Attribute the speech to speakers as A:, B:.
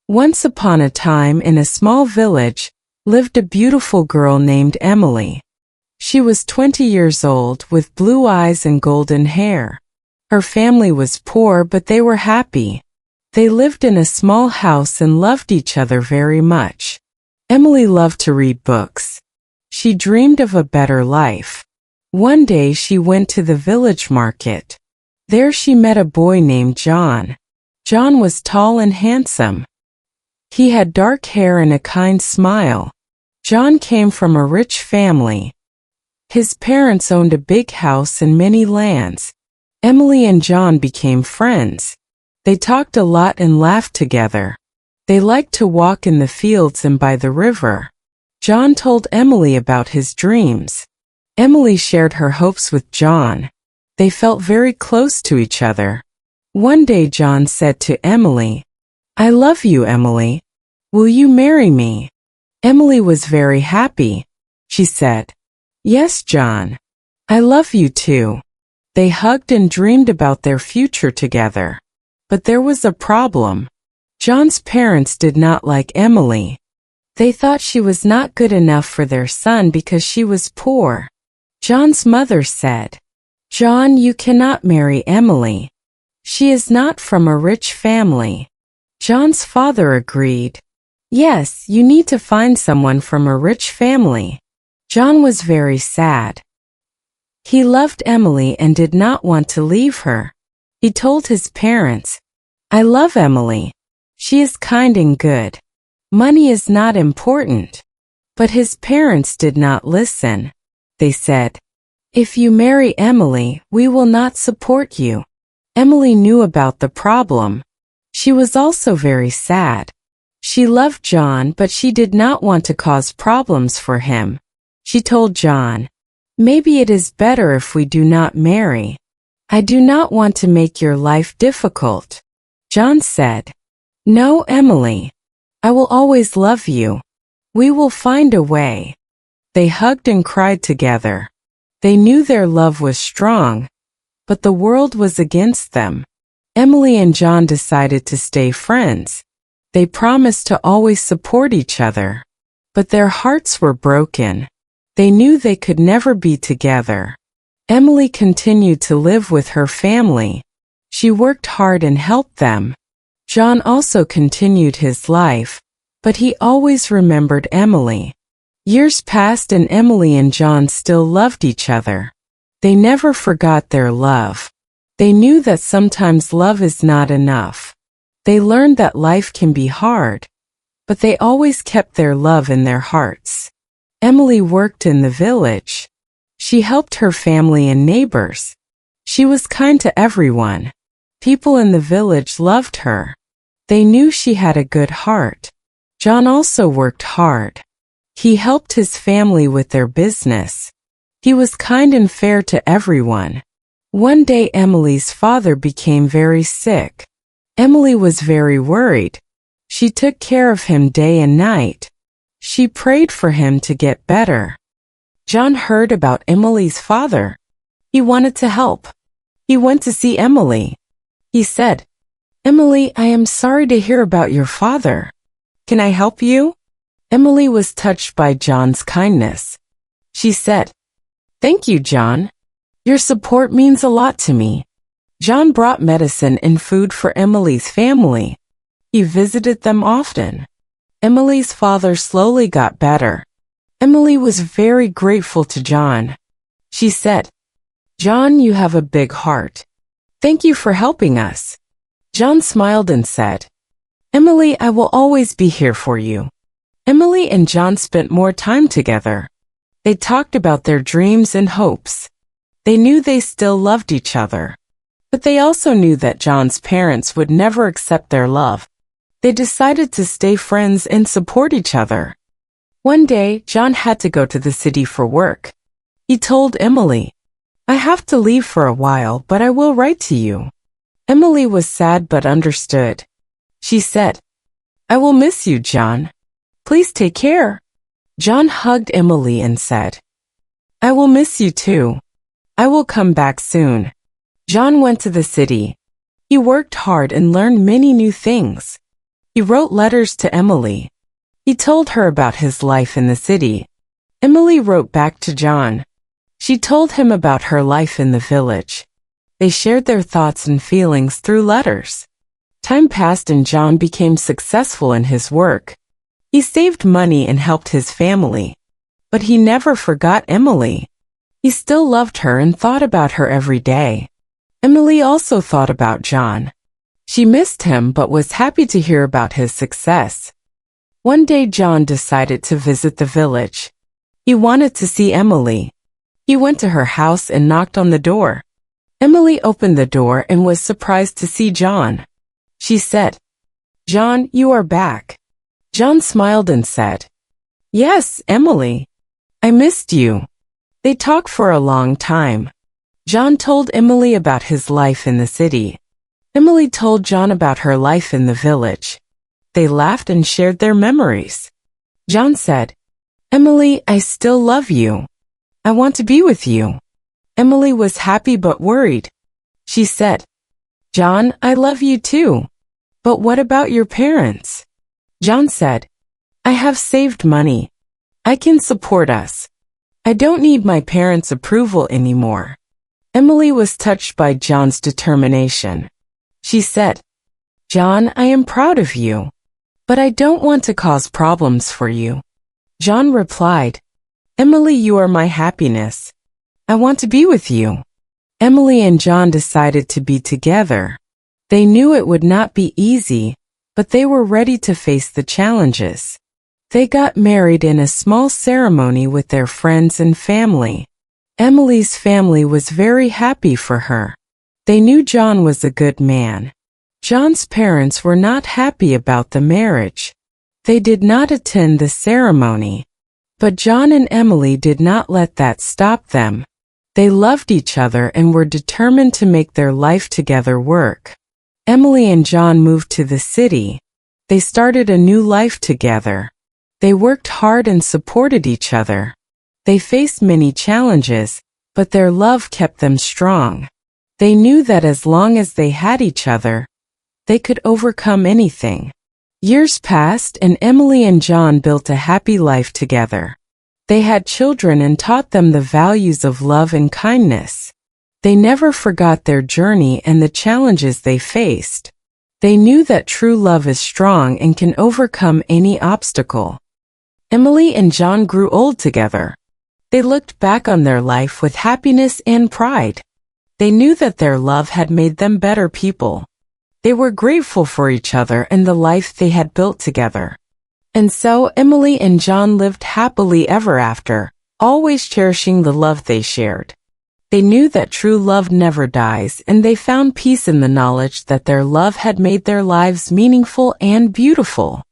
A: Once upon a time in a small village lived a beautiful girl named Emily. She was 20 years old with blue eyes and golden hair. Her family was poor, but they were happy. They lived in a small house and loved each other very much. Emily loved to read books. She dreamed of a better life. One day she went to the village market. There she met a boy named John. John was tall and handsome. He had dark hair and a kind smile. John came from a rich family. His parents owned a big house and many lands. Emily and John became friends. They talked a lot and laughed together. They liked to walk in the fields and by the river. John told Emily about his dreams. Emily shared her hopes with John. They felt very close to each other. One day John said to Emily, "I love you, Emily. Will you marry me?" Emily was very happy. She said, "Yes, John. I love you too." They hugged and dreamed about their future together. But there was a problem. John's parents did not like Emily. They thought she was not good enough for their son because she was poor. John's mother said, "John, you cannot marry Emily. She is not from a rich family." John's father agreed. "Yes, you need to find someone from a rich family." John was very sad. He loved Emily and did not want to leave her. He told his parents, "I love Emily. She is kind and good. Money is not important." But his parents did not listen. They said, "If you marry Emily, we will not support you." Emily knew about the problem. She was also very sad. She loved John, but she did not want to cause problems for him. She told John, "Maybe it is better if we do not marry. I do not want to make your life difficult." John said, "No, Emily. I will always love you. We will find a way." They hugged and cried together. They knew their love was strong, but the world was against them. Emily and John decided to stay friends. They promised to always support each other. But their hearts were broken. They knew they could never be together. Emily continued to live with her family. She worked hard and helped them. John also continued his life, but he always remembered Emily. Years passed and Emily and John still loved each other. They never forgot their love. They knew that sometimes love is not enough. They learned that life can be hard, but they always kept their love in their hearts. Emily worked in the village. She helped her family and neighbors. She was kind to everyone. People in the village loved her. They knew she had a good heart. John also worked hard. He helped his family with their business. He was kind and fair to everyone. One day Emily's father became very sick. Emily was very worried. She took care of him day and night. She prayed for him to get better. John heard about Emily's father. He wanted to help. He went to see Emily. He said, "Emily, I am sorry to hear about your father. Can I help you?" Emily was touched by John's kindness. She said, "Thank you, John. Your support means a lot to me." John brought medicine and food for Emily's family. He visited them often. Emily's father slowly got better. Emily was very grateful to John. She said, "John, you have a big heart. Thank you for helping us." John smiled and said, "Emily, I will always be here for you." Emily and John spent more time together. They talked about their dreams and hopes. They knew they still loved each other. But they also knew that John's parents would never accept their love. They decided to stay friends and support each other. One day, John had to go to the city for work. He told Emily, "I have to leave for a while, but I will write to you." Emily was sad but understood. She said, "I will miss you, John. Please take care." John hugged Emily and said, "I will miss you too. I will come back soon." John went to the city. He worked hard and learned many new things. He wrote letters to Emily. He told her about his life in the city. Emily wrote back to John. She told him about her life in the village. They shared their thoughts and feelings through letters. Time passed and John became successful in his work. He saved money and helped his family. But he never forgot Emily. He still loved her and thought about her every day. Emily also thought about John. She missed him but was happy to hear about his success. One day John decided to visit the village. He wanted to see Emily. He went to her house and knocked on the door. Emily opened the door and was surprised to see John. She said, "John, you are back." John smiled and said, "Yes, Emily. I missed you." They talked for a long time. John told Emily about his life in the city. Emily told John about her life in the village. They laughed and shared their memories. John said, "Emily, I still love you. I want to be with you." Emily was happy but worried. She said, "John, I love you too. But what about your parents?" John said, "I have saved money. I can support us. I don't need my parents' approval anymore." Emily was touched by John's determination. She said, "John, I am proud of you. But I don't want to cause problems for you." John replied, "Emily, you are my happiness. I want to be with you." Emily and John decided to be together. They knew it would not be easy, but they were ready to face the challenges. They got married in a small ceremony with their friends and family. Emily's family was very happy for her. They knew John was a good man. John's parents were not happy about the marriage. They did not attend the ceremony. But John and Emily did not let that stop them. They loved each other and were determined to make their life together work. Emily and John moved to the city. They started a new life together. They worked hard and supported each other. They faced many challenges, but their love kept them strong. They knew that as long as they had each other, they could overcome anything. Years passed and Emily and John built a happy life together. They had children and taught them the values of love and kindness. They never forgot their journey and the challenges they faced. They knew that true love is strong and can overcome any obstacle. Emily and John grew old together. They looked back on their life with happiness and pride. They knew that their love had made them better people. They were grateful for each other and the life they had built together. And so Emily and John lived happily ever after, always cherishing the love they shared. They knew that true love never dies, and they found peace in the knowledge that their love had made their lives meaningful and beautiful.